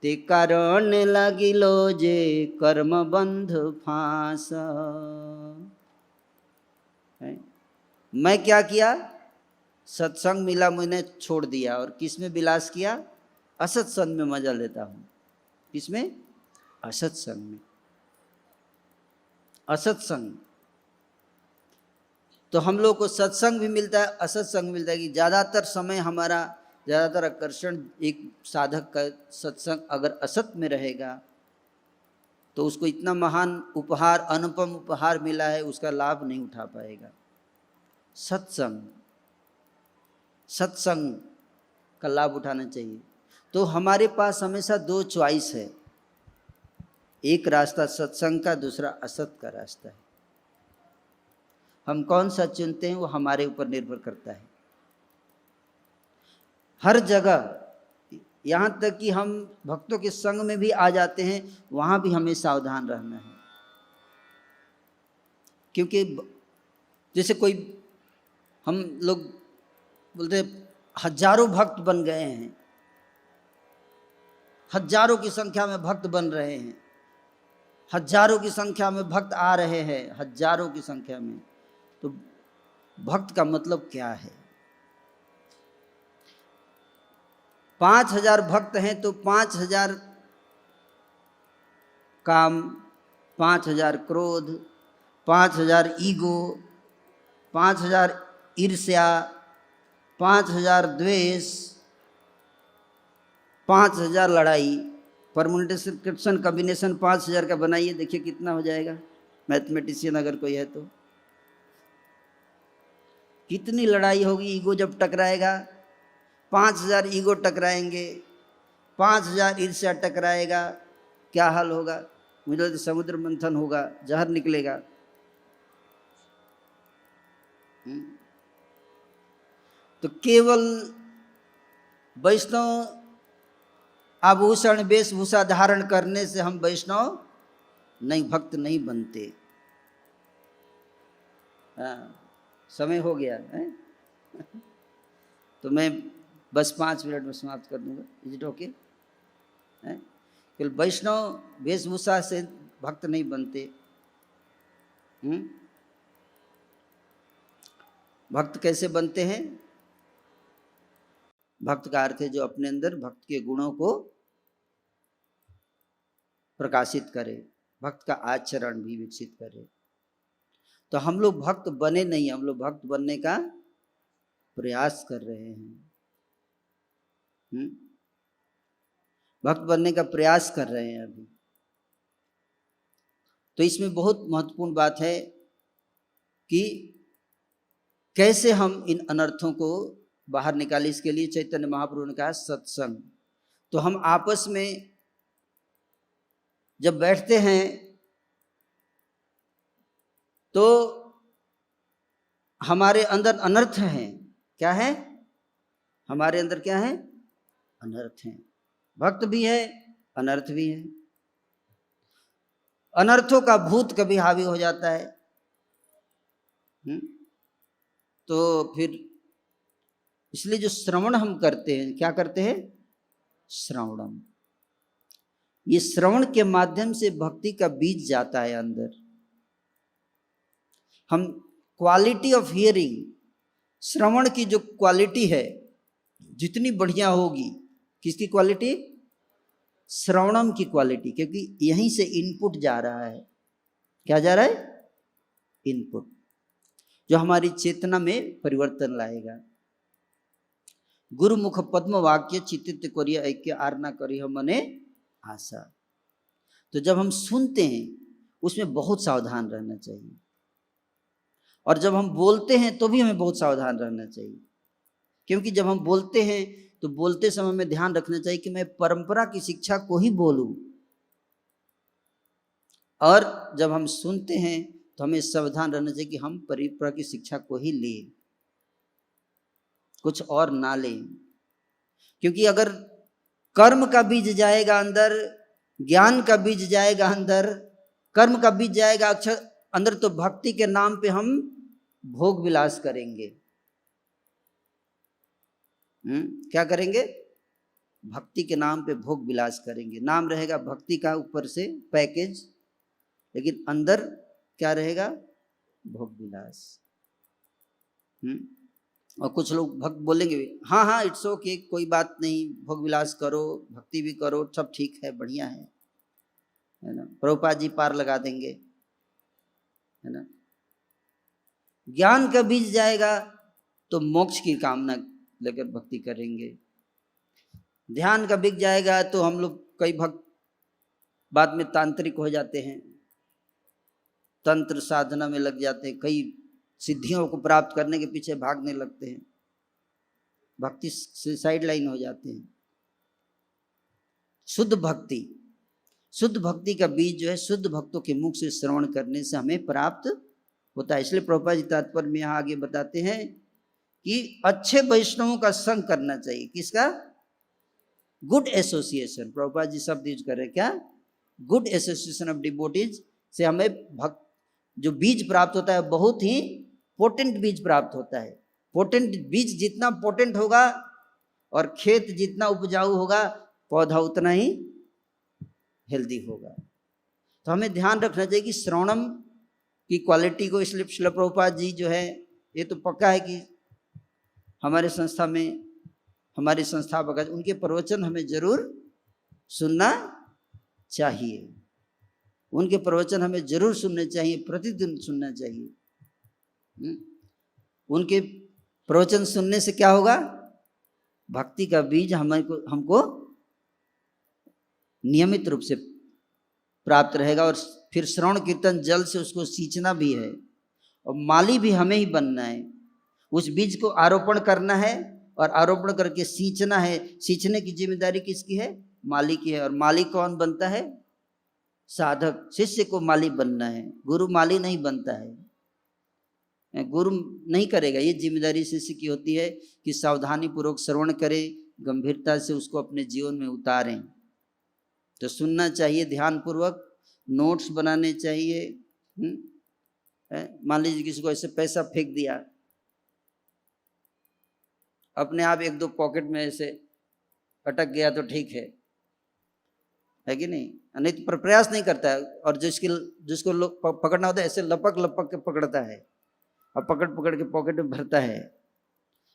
ते कारण लगिलो जे कर्म बंध फांस। मैं क्या किया? सत्संग मिला, मैंने छोड़ दिया, और किस में विलास किया? असत्संग में मजा लेता हूं। किसमें? असत्संग में। असत्संग। तो हम लोग को सत्संग भी मिलता है, असत्संग मिलता है कि ज़्यादातर समय हमारा, ज़्यादातर आकर्षण एक साधक का सत्संग अगर असत में रहेगा तो उसको इतना महान उपहार, अनुपम उपहार मिला है, उसका लाभ नहीं उठा पाएगा। सत्संग, सत्संग का लाभ उठाना चाहिए। तो हमारे पास हमेशा दो चॉइस है, एक रास्ता सत्संग का, दूसरा असत का रास्ता है। हम कौन सा चुनते हैं वो हमारे ऊपर निर्भर करता है। हर जगह, यहाँ तक कि हम भक्तों के संग में भी आ जाते हैं, वहाँ भी हमें सावधान रहना है। क्योंकि जैसे कोई, हम लोग बोलते हजारों भक्त बन गए हैं, हजारों की संख्या में भक्त बन रहे हैं, हजारों की संख्या में भक्त आ रहे हैं, हजारों की संख्या में। तो भक्त का मतलब क्या है? 5000 भक्त हैं तो 5000 काम, 5000 क्रोध, 5000 ईगो, 5000 ईर्ष्या, 5000 द्वेष, 5000 लड़ाई। परम्यूटेशन कॉम्बिनेशन 5000 का बनाइए, देखिए कितना हो जाएगा। मैथमेटिशियन अगर कोई है तो कितनी लड़ाई होगी। ईगो जब टकराएगा, 5000 ईगो टकराएंगे, 5000 ईर्ष्या टकराएगा, क्या हाल होगा? मुझे लगता है समुद्र मंथन होगा, जहर निकलेगा। तो केवल वैष्णव आभूषण वेशभूषा धारण करने से हम वैष्णव नहीं, भक्त नहीं बनते। समय हो गया है तो मैं बस 5 मिनट में समाप्त कर दूंगा। Is it okay? केवल वैष्णव वेशभूषा से भक्त नहीं बनते। भक्त कैसे बनते हैं? भक्त का अर्थ है जो अपने अंदर भक्त के गुणों को प्रकाशित करे, भक्त का आचरण भी विकसित करे। तो हम लोग भक्त बने नहीं, हम लोग भक्त बनने का प्रयास कर रहे हैं। भक्त बनने का प्रयास कर रहे हैं अभी। तो इसमें बहुत महत्वपूर्ण बात है कि कैसे हम इन अनर्थों को बाहर निकालें। इसके लिए चैतन्य महाप्रभु ने कहा सत्संग। तो हम आपस में जब बैठते हैं तो हमारे अंदर अनर्थ हैं। क्या है? हमारे अंदर क्या है? अनर्थ हैं। भक्त भी है, अनर्थ भी है। अनर्थों का भूत कभी हावी हो जाता है। तो फिर इसलिए जो श्रवण हम करते हैं, क्या करते हैं? श्रवणम। ये श्रवण के माध्यम से भक्ति का बीज जाता है अंदर। हम क्वालिटी ऑफ हियरिंग, श्रवण की जो क्वालिटी है जितनी बढ़िया होगी, किसकी क्वालिटी? श्रवणम की क्वालिटी, क्योंकि यहीं से इनपुट जा रहा है। क्या जा रहा है? इनपुट, जो हमारी चेतना में परिवर्तन लाएगा। गुरुमुख पद्म वाक्य चित्त करिय ऐक्य आरना करी हम मने आशा। तो जब हम सुनते हैं उसमें बहुत सावधान रहना चाहिए, और जब हम बोलते हैं तो भी हमें बहुत सावधान रहना चाहिए। क्योंकि जब हम बोलते हैं तो बोलते समय में ध्यान रखना चाहिए कि मैं परंपरा की शिक्षा को ही बोलूं, और जब हम सुनते हैं तो हमें सावधान रहना चाहिए कि हम परंपरा की शिक्षा को ही लें, कुछ और ना लें। क्योंकि अगर कर्म का बीज जाएगा अंदर, ज्ञान का बीज जाएगा अंदर, कर्म का बीज जाएगा अक्षर अंदर, तो भक्ति के नाम पे हम भोग विलास करेंगे। क्या करेंगे? भक्ति के नाम पे भोग विलास करेंगे। नाम रहेगा भक्ति का ऊपर से पैकेज, लेकिन अंदर क्या रहेगा? भोग विलास। और कुछ लोग भक्त बोलेंगे हाँ हाँ इट्स ओके, कोई बात नहीं, भोग विलास करो, भक्ति भी करो, सब ठीक है, बढ़िया है ना। प्रभुपाद जी पार लगा देंगे, है ना। ज्ञान का बीज जाएगा तो मोक्ष की कामना लेकर भक्ति करेंगे। ध्यान का बीज जाएगा तो हम लोग कई भक्त बाद में तांत्रिक हो जाते हैं, तंत्र साधना में लग जाते हैं, कई सिद्धियों को प्राप्त करने के पीछे भागने लगते हैं, भक्ति से साइड लाइन हो जाते हैं। शुद्ध भक्ति का बीज जो है शुद्ध भक्तों के मुख से श्रवण करने से हमें प्राप्त होता है। इसलिए प्रभुपाद जी तात्पर्य में यहाँ आगे बताते हैं कि अच्छे वैष्णवों का संग करना चाहिए। किसका? Good association. प्रभुपाद जी शब्द यूज कर रहे हैं, क्या? गुड एसोसिएशन ऑफ डिवोटीज से हमें भक्त जो बीज प्राप्त होता है बहुत ही पोटेंट बीज प्राप्त होता है। पोटेंट बीज जितना पोटेंट होगा और खेत जितना उपजाऊ होगा, पौधा उतना ही हेल्दी होगा। तो हमें ध्यान रखना चाहिए कि श्रवणम की क्वालिटी को, इसलिए श्रील प्रभुपाद जी जो है, ये तो पक्का है कि हमारे संस्था में हमारे संस्थापक उनके प्रवचन हमें जरूर सुनना चाहिए। उनके प्रवचन हमें जरूर सुनने चाहिए, प्रतिदिन सुनना चाहिए। उनके प्रवचन सुनने से क्या होगा? भक्ति का बीज हमको नियमित रूप से प्राप्त रहेगा। और फिर श्रवण कीर्तन जल से उसको सींचना भी है, और माली भी हमें ही बनना है। उस बीज को आरोपण करना है और आरोपण करके सींचना है। सींचने की जिम्मेदारी किसकी है? माली की है। और माली कौन बनता है? साधक शिष्य को माली बनना है, गुरु माली नहीं बनता है। गुरु नहीं करेगा, ये जिम्मेदारी शिष्य की होती है कि सावधानी पूर्वक श्रवण करे, गंभीरता से उसको अपने जीवन में उतारें। तो सुनना चाहिए ध्यान पूर्वक, नोट्स बनाने चाहिए। मान लीजिए किसी को ऐसे पैसा फेंक दिया, अपने आप एक दो पॉकेट में ऐसे अटक गया तो ठीक है कि नहीं? नहीं तो प्रयास नहीं करता है, और जिसको लोग पकड़ना होता है ऐसे लपक लपक के पकड़ता है और पकड़ पकड़ के पॉकेट में भरता है।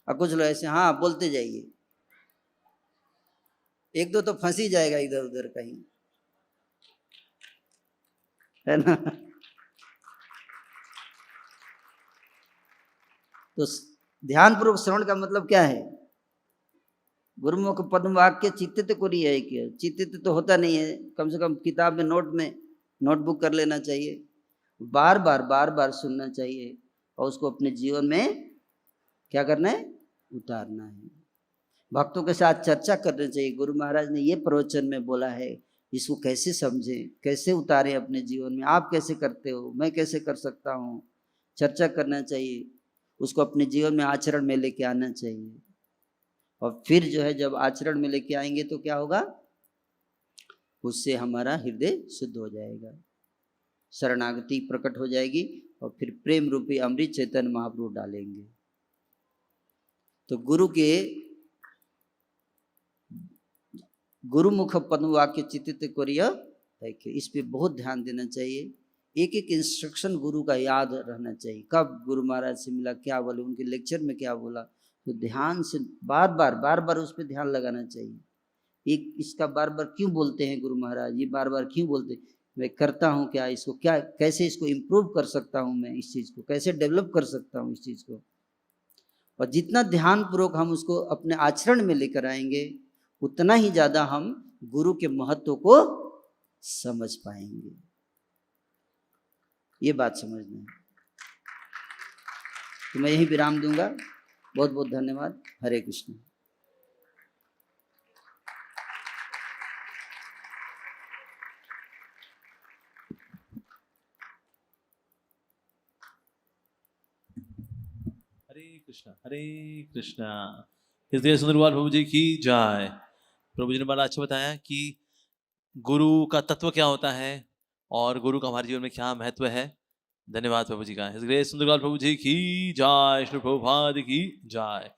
और कुछ लोग ऐसे हाँ बोलते जाइए, एक दो तो फंस ही जाएगा इधर उधर कहीं, है ना? तो ध्यान पूर्वक श्रवण का मतलब क्या है? गुरुमुख पद्म वाक्य चित्तित को रही है क्या? चित्तित तो होता नहीं है, कम से कम किताब में नोटबुक कर लेना चाहिए, बार बार सुनना चाहिए और उसको अपने जीवन में क्या करना है? उतारना है। भक्तों के साथ चर्चा करनी चाहिए। गुरु महाराज ने ये प्रवचन में बोला है, इसको कैसे समझें, कैसे उतारें अपने जीवन में, आप कैसे करते हो, मैं कैसे कर सकता हूँ, चर्चा करना चाहिए, उसको अपने जीवन में आचरण में लेके आना चाहिए। और फिर जो है जब आचरण में लेके आएंगे तो क्या होगा? उससे हमारा हृदय शुद्ध हो जाएगा, शरणागति प्रकट हो जाएगी और फिर प्रेम रूपी अमृत चैतन्य महाप्रभु डालेंगे। तो गुरुमुख पद्म वाक्य चित्तित कोरिय, इस पे बहुत ध्यान देना चाहिए। एक एक इंस्ट्रक्शन गुरु का याद रहना चाहिए, कब गुरु महाराज से मिला, क्या बोले, उनके लेक्चर में क्या बोला, तो ध्यान से बार बार उस पर ध्यान लगाना चाहिए। एक इसका बार बार क्यों बोलते हैं गुरु महाराज, ये बार बार क्यों बोलते, मैं करता हूँ क्या इसको, क्या कैसे इसको इम्प्रूव कर सकता हूँ, मैं इस चीज़ को कैसे डेवलप कर सकता हूँ इस चीज़ को। और जितना ध्यान पूर्वक हम उसको अपने आचरण में लेकर आएंगे उतना ही ज़्यादा हम गुरु के महत्व को समझ पाएंगे। ये बात समझना है। तो मैं यही विराम दूंगा। बहुत बहुत धन्यवाद। हरे कृष्ण। हरे कृष्णा हरे कृष्णा। हृदय सुंदरलाल प्रभु जी की जय। प्रभु जी ने बड़ा अच्छा बताया कि गुरु का तत्व क्या होता है और गुरु का हमारे जीवन में क्या महत्व है। धन्यवाद प्रभु जी का। हृदय सुंदरलाल प्रभु जी की जय। श्री प्रभुपाद की जय।